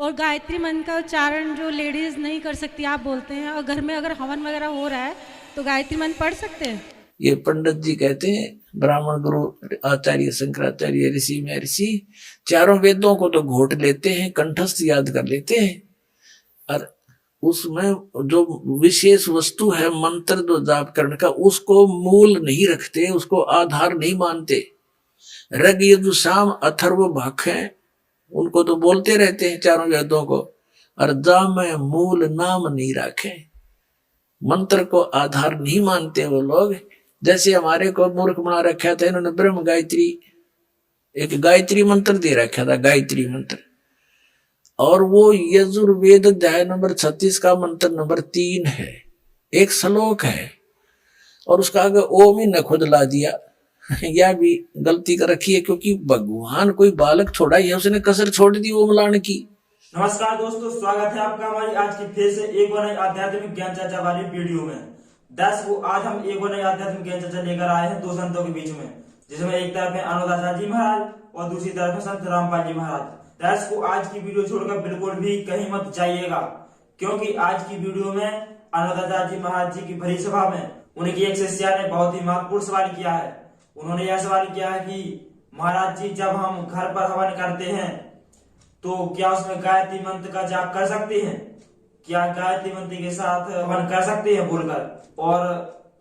और गायत्री मंत्र का उच्चारण जो लेडीज नहीं कर सकती आप बोलते हैं, और घर में अगर हवन वगैरह हो रहा है तो गायत्री मंत्र पढ़ सकते हैं? ये पंडित जी कहते हैं, ब्राह्मण गुरु आचार्य शंकराचार्य ऋषि महर्षि चारों वेदों को तो घोट लेते हैं, कंठस्थ याद कर लेते हैं, और उसमें जो विशेष वस्तु है मंत्र जो जाप करने का उसको मूल नहीं रखते, उसको आधार नहीं मानते। ऋग यजुः साम अथर्व भाख है, उनको तो बोलते रहते हैं चारों वेदों को, और जा में मूल नाम नहीं रखे, मंत्र को आधार नहीं मानते वो लोग। जैसे हमारे को मूर्ख बना रखा था इन्होंने, ब्रह्म गायत्री, एक गायत्री मंत्र दे रखा था, गायत्री मंत्र, और वो यजुर्वेद अध्याय नंबर 36 का मंत्र नंबर 3 है, एक श्लोक है, और उसका आगे ओम ही न खुद ला दिया। यह भी गलती कर रखी है, क्योंकि भगवान कोई बालक थोड़ा ही है, उसने कसर छोड़ दी ओम लाने की। नमस्कार दोस्तों, स्वागत है आपका हमारी आज की फिर से एक और नई आध्यात्मिक ज्ञान चर्चा वाली वीडियो में। आज हम एक और नई आध्यात्मिक ज्ञान चर्चा लेकर आए हैं दो संतों के बीच में, जिसमें एक तरफ है अनुदाचार्य जी महाराज और दूसरी तरफ है संत रामपाल जी महाराज। आज की वीडियो छोड़कर बिल्कुल भी कहीं मत जाइएगा, क्योंकि आज की वीडियो में अनुदाचार्य जी महाराज जी की भरी सभा में उनकी एक शिष्या ने बहुत ही महत्वपूर्ण सवाल किया है। उन्होंने यह सवाल किया है कि महाराज जी, जब हम घर पर हवन करते हैं तो क्या उसमें गायत्री मंत्र का जाप कर सकते हैं? क्या गायत्री मंत्र के साथ हवन कर सकते हैं बोलकर? और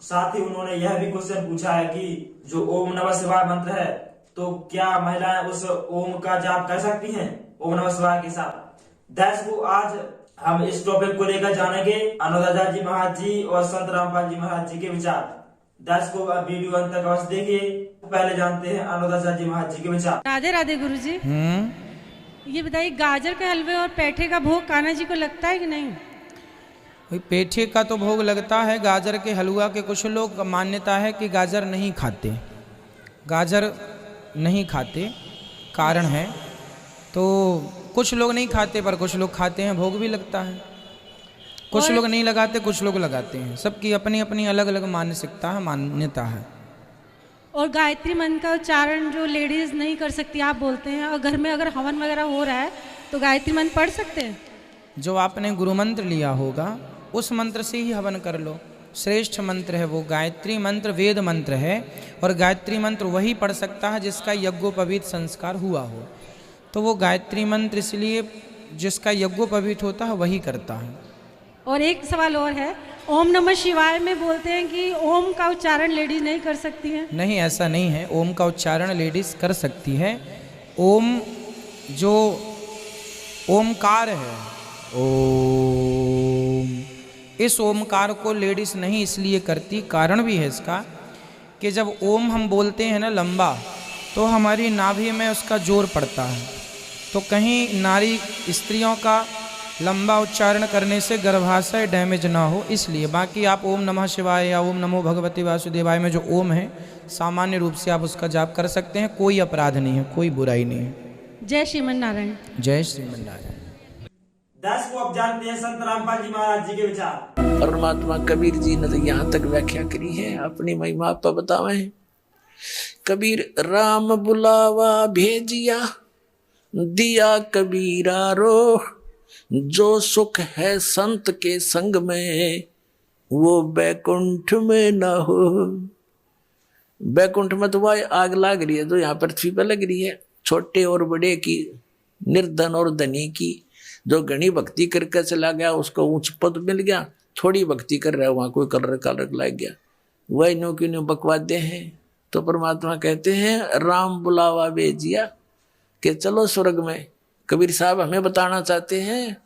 साथ ही उन्होंने यह भी क्वेश्चन पूछा है कि जो ओम नमः शिवाय मंत्र है, तो क्या महिलाएं उस ओम का जाप कर सकती हैं ओम नमः शिवाय के साथ? आज हम इस टॉपिक को लेकर जानेंगे अनुदाचार्य जी महाराज जी और संत रामपाल जी महाराज जी के विचार। वीडियो अंत तक अवश्य देखिए। पहले जानते हैं अनुदाचार्य जी महाराज जी के विचार। राधे राधे गुरु जी। ये बताइए, गाजर के हलवे और पेठे का भोग कान्हा जी को लगता है कि नहीं? भाई पेठे का तो भोग लगता है, गाजर के हलवा के कुछ लोग मान्यता है कि गाजर नहीं खाते, गाजर नहीं खाते, कारण है तो कुछ लोग नहीं खाते पर कुछ लोग खाते हैं, भोग भी लगता है। कुछ लोग नहीं लगाते, कुछ लोग लगाते हैं, सबकी अपनी अपनी अलग अलग मानसिकता है, मान्यता है। और गायत्री मंत्र का उच्चारण जो लेडीज नहीं कर सकती आप बोलते हैं, और घर में अगर हवन वगैरह हो रहा है तो गायत्री मंत्र पढ़ सकते हैं? जो आपने गुरु मंत्र लिया होगा उस मंत्र से ही हवन कर लो, श्रेष्ठ मंत्र है वो। गायत्री मंत्र वेद मंत्र है, और गायत्री मंत्र वही पढ़ सकता है जिसका यज्ञोपवीत संस्कार हुआ हो। तो वो गायत्री मंत्र इसलिए जिसका यज्ञोपवीत होता है वही करता है। और एक सवाल और है, ओम नमः शिवाय में बोलते हैं कि ओम का उच्चारण लेडीज नहीं कर सकती हैं। नहीं, ऐसा नहीं है, ओम का उच्चारण लेडीज कर सकती है। ओम जो ओमकार है, ओम, इस ओमकार को लेडीज नहीं इसलिए करती, कारण भी है इसका कि जब ओम हम बोलते हैं ना लंबा, तो हमारी नाभि में उसका जोर पड़ता है, तो कहीं नारी स्त्रियों का लंबा उच्चारण करने से गर्भाशय डैमेज ना हो, इसलिए। बाकी आप ओम नमः शिवाय या ओम नमो भगवते वासुदेवाय में जो ओम है सामान्य रूप से आप उसका जाप कर सकते हैं, कोई अपराध नहीं है, कोई बुराई नहीं है। जय श्रीमन नारायण। जय श्रीमन नारायण। को अब जानते हैं संत रामपाल जी महाराज जी के विचार। परमात्मा कबीर जी ने तो यहाँ तक व्याख्या करी है, अपनी महिमा आप बतावे हैं। कबीर राम बुलावा भेजिया, दिया कबीरा रो, जो सुख है संत के संग में वो बैकुंठ में ना हो। बैकुंठ में तो वह आग लाग रही है जो यहाँ पृथ्वी पर लग रही है, छोटे और बड़े की, निर्धन और धनी की। जो घनी भक्ति करके चला गया उसको ऊंच पद मिल गया, थोड़ी भक्ति कर रहा है वहां कोई कलर कलर लग गया, वही नो क्यों नो बकवादे हैं। तो परमात्मा कहते हैं राम बुलावा भेजिया कि चलो स्वर्ग में। कबीर साहब हमें बताना चाहते हैं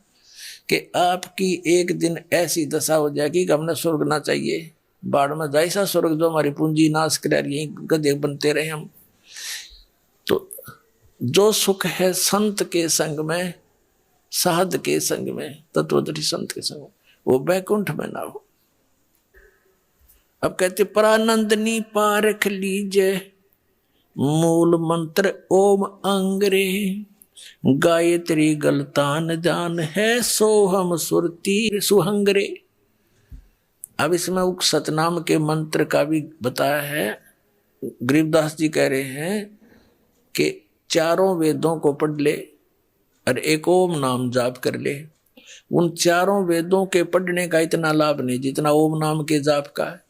कि आपकी एक दिन ऐसी दशा हो जाएगी कि हमने स्वर्ग ना चाहिए, बाढ़ में जाए सा स्वर्ग जो हमारी पूंजी नाश कर रही, गधे बनते रहे हम। तो जो सुख है संत के संग में, साध के संग में, तत्वदर्शी संत के संग में, वो बैकुंठ में ना हो। अब कहते परानंदनी पारख लीजे, मूल मंत्र ओम अंग्रे, गायत्री गलतान जान है सोहम सुरती सुहंगरे। अब इसमें उक सतनाम के मंत्र का भी बताया है। गरीबदास जी कह रहे हैं कि चारों वेदों को पढ़ ले, और एक ओम नाम जाप कर ले, उन चारों वेदों के पढ़ने का इतना लाभ नहीं जितना ओम नाम के जाप का है।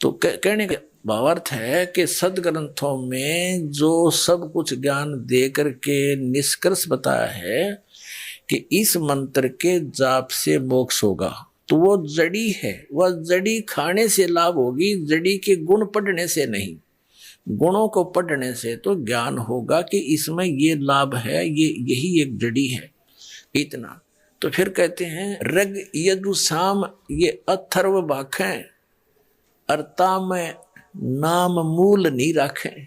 तो कहने का भावार्थ है कि सदग्रंथों में जो सब कुछ ज्ञान दे करके निष्कर्ष बताया है कि इस मंत्र के जाप से मोक्ष होगा, तो वो जड़ी है, वह जड़ी खाने से लाभ होगी, जड़ी के गुण पढ़ने से नहीं। गुणों को पढ़ने से तो ज्ञान होगा कि इसमें ये लाभ है, ये यही एक जड़ी है, इतना। तो फिर कहते हैं रग यदु साम ये अथर्व भाखें, अर्ता में नाम मूल नहीं राखें।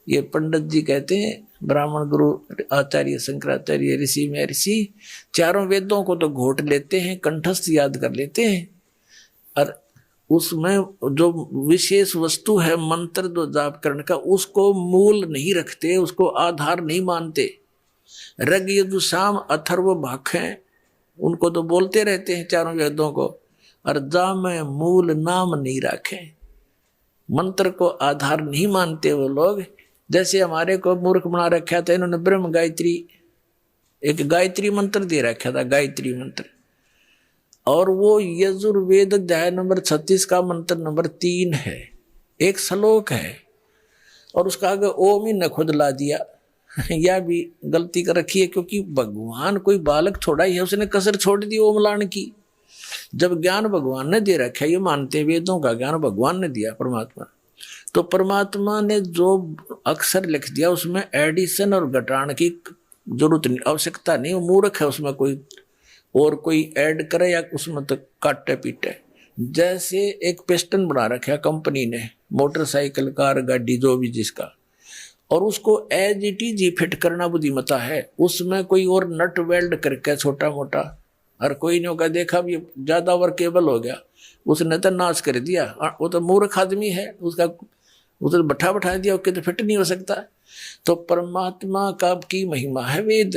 ये पंडित जी कहते हैं, ब्राह्मण गुरु आचार्य शंकराचार्य ऋषि में ऋषि चारों वेदों को तो घोट लेते हैं, कंठस्थ याद कर लेते हैं, और उसमें जो विशेष वस्तु है मंत्र जो जाप करने का, उसको मूल नहीं रखते, उसको आधार नहीं मानते। रग यदु साम अथर्व भाखें, उनको तो बोलते रहते हैं चारों वेदों को, और जा में मूल नाम नहीं रखें, मंत्र को आधार नहीं मानते वो लोग। जैसे हमारे को मूर्ख बना रखा था इन्होंने, ब्रह्म गायत्री, एक गायत्री मंत्र दे रखा था, गायत्री मंत्र, और वो यजुर्वेद अध्याय नंबर 36 का मंत्र नंबर 3 है, एक श्लोक है, और उसका आगे ओम ही न खुद ला दिया। यह भी गलती कर रखी है, क्योंकि भगवान कोई बालक थोड़ा ही है, उसने कसर छोड़ दी ओम लाने की। जब ज्ञान भगवान ने दे रखा है, ये मानते वेदों का ज्ञान भगवान ने दिया परमात्मा, तो परमात्मा ने जो अक्षर लिख दिया उसमें एडिशन और घटाने की जरूरत नहीं, आवश्यकता नहीं। वो मूर्ख है उसमें कोई और कोई ऐड करे या उसमें तो काटे पीटे। जैसे एक पिस्टन बना रखा है कंपनी ने, मोटरसाइकिल कार गाड़ी जो भी जिसका, और उसको एज इट इज ही फिट करना बुद्धिमता है, उसमें कोई और नट वेल्ड करके छोटा मोटा, और कोई ने होगा देखा भी ज्यादा वर्केबल हो गया, उसने तो नाश कर दिया। वो तो मूर्ख आदमी है, उसका उसे बैठा दिया, उसके तो फिट नहीं हो सकता। तो परमात्मा का की महिमा है वेद,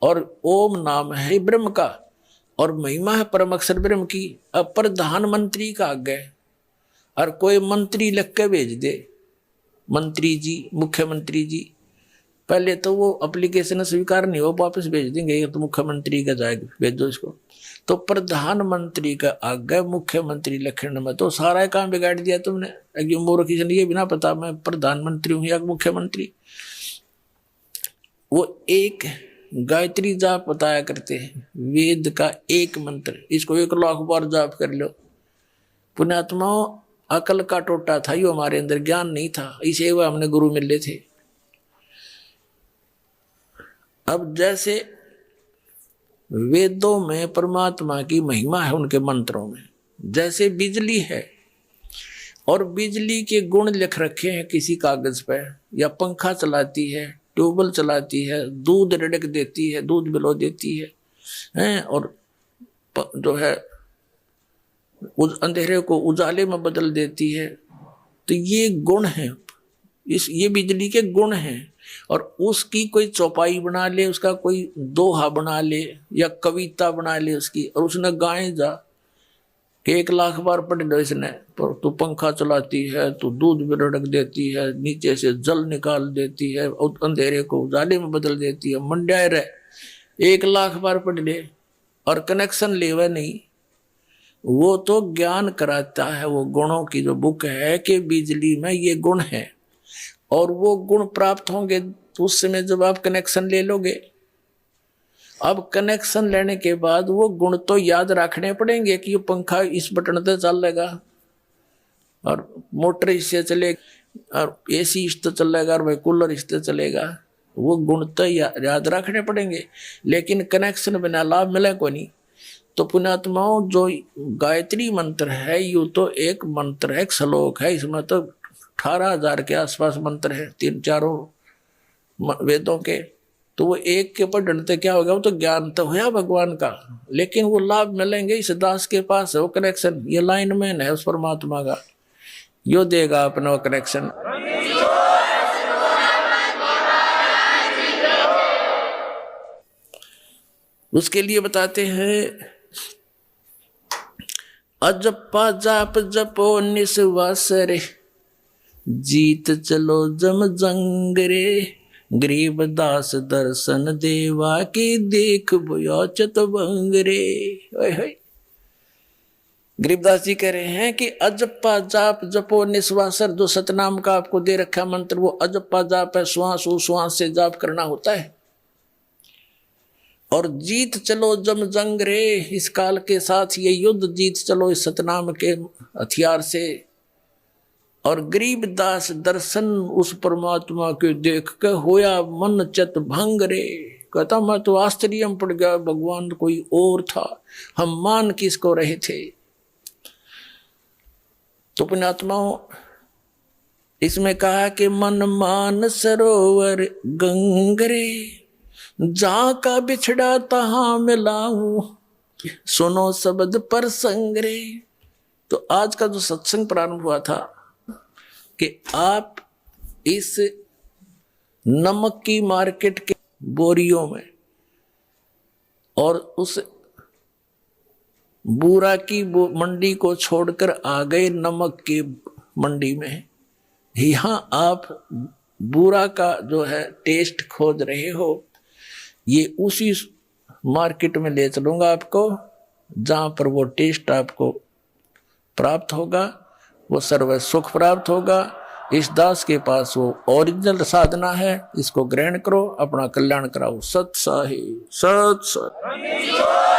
और ओम नाम है ब्रह्म का, और महिमा है परम अक्षर ब्रह्म की। अब प्रधानमंत्री का आगे और कोई मंत्री लिख के भेज दे, मंत्री जी, मुख्यमंत्री जी, पहले तो वो एप्लीकेशन स्वीकार नहीं हो, वापस भेज देंगे, ये तो मुख्यमंत्री का जाएगा, भेजो इसको। तो प्रधानमंत्री का आगे मुख्यमंत्री लिखने में तो सारा काम बिगाड़ दिया तुमने। मूर्ख ये बिना पता मैं प्रधानमंत्री हूँ या मुख्यमंत्री। वो एक गायत्री जाप बताया करते हैं, वेद का एक मंत्र, इसको 1 लाख बार जाप कर लो। पुण्यात्माओं, अकल का टोटा था यो हमारे अंदर, ज्ञान नहीं था, इसे वो हमने गुरु मिले थे। अब जैसे वेदों में परमात्मा की महिमा है उनके मंत्रों में, जैसे बिजली है और बिजली के गुण लिख रखे हैं किसी कागज पर, या पंखा चलाती है, ट्यूबवेल चलाती है, दूध रिड़क देती है, दूध बिलो देती है, और जो है अंधेरे को उजाले में बदल देती है। तो ये गुण है, ये बिजली के गुण हैं। और उसकी कोई चौपाई बना ले, उसका कोई दोहा बना ले या कविता बना ले उसकी, और उसने गाए जा कि 1 लाख बार पढ़ लो इसने, पर तू पंखा चलाती है, तू दूध भी रड़क देती है, नीचे से जल निकाल देती है, अंधेरे को उजाले में बदल देती है, मंड्याए रहे, 1 लाख बार पढ़ ले और कनेक्शन ले वह नहीं। वो तो ज्ञान कराता है, वो गुणों की जो बुक है कि बिजली में ये गुण है, और वो गुण प्राप्त होंगे तो उस समय जब आप कनेक्शन ले लोगे। अब कनेक्शन लेने के बाद वो गुण तो याद रखने पड़ेंगे कि ये पंखा इस बटन से चलेगा, और मोटर इससे चलेगा, और एसी इससे चलेगा, और भाई कूलर इससे चलेगा। वो गुण तो याद रखने पड़ेंगे, लेकिन कनेक्शन बिना लाभ मिले को नहीं। तो पुण्यात्माओं, जो गायत्री मंत्र है यू तो एक मंत्र है, एक श्लोक है, इसमें तो 18,000 के आसपास मंत्र है 3-4 वेदों के। तो वो एक के पढ़ने से क्या होगा, वो तो ज्ञान तो हुआ भगवान का, लेकिन वो लाभ मिलेंगे इस दास के पास है वो कनेक्शन, ये लाइन मैन है उस परमात्मा का, यो देगा अपना कनेक्शन। उसके लिए बताते हैं, अजपा जाप जपो निस्वास रे, जीत चलो जम जंग रे, गरीबदास दर्शन देवा की देख बुया चतवंगरे। गरीबदास जी कह रहे हैं कि अजप्पा जाप जपो निस्वासर, जो सतनाम का आपको दे रखा मंत्र वो अजप्पा जाप है, श्वास उश्वास से जाप करना होता है। और जीत चलो जम जंग रे, इस काल के साथ ये युद्ध जीत चलो इस सतनाम के हथियार से। और गरीबदास दर्शन उस परमात्मा के देख के होया मन चत भंग रे। कहता मैं तो आश्चर्य में पड़ गया, भगवान कोई और था, हम मान किसको रहे थे। तो पुण्यात्माओं इसमें कहा कि मन मान सरोवर गंगरे, जहां का बिछड़ा तहां मिलाऊं, सुनो शब्द पर संगरे। तो आज का जो सत्संग प्रारंभ हुआ था कि आप इस नमक की मार्केट के बोरियों में और उस बूरा की मंडी को छोड़कर आ गए नमक की मंडी में। यहां आप बूरा का जो है टेस्ट खोज रहे हो, ये उसी मार्केट में ले चलूंगा आपको जहां पर वो टेस्ट आपको प्राप्त होगा, वो सर्व सुख प्राप्त होगा। इस दास के पास वो ओरिजिनल साधना है, इसको ग्रहण करो, अपना कल्याण कराओ। सत साहिब सत सत।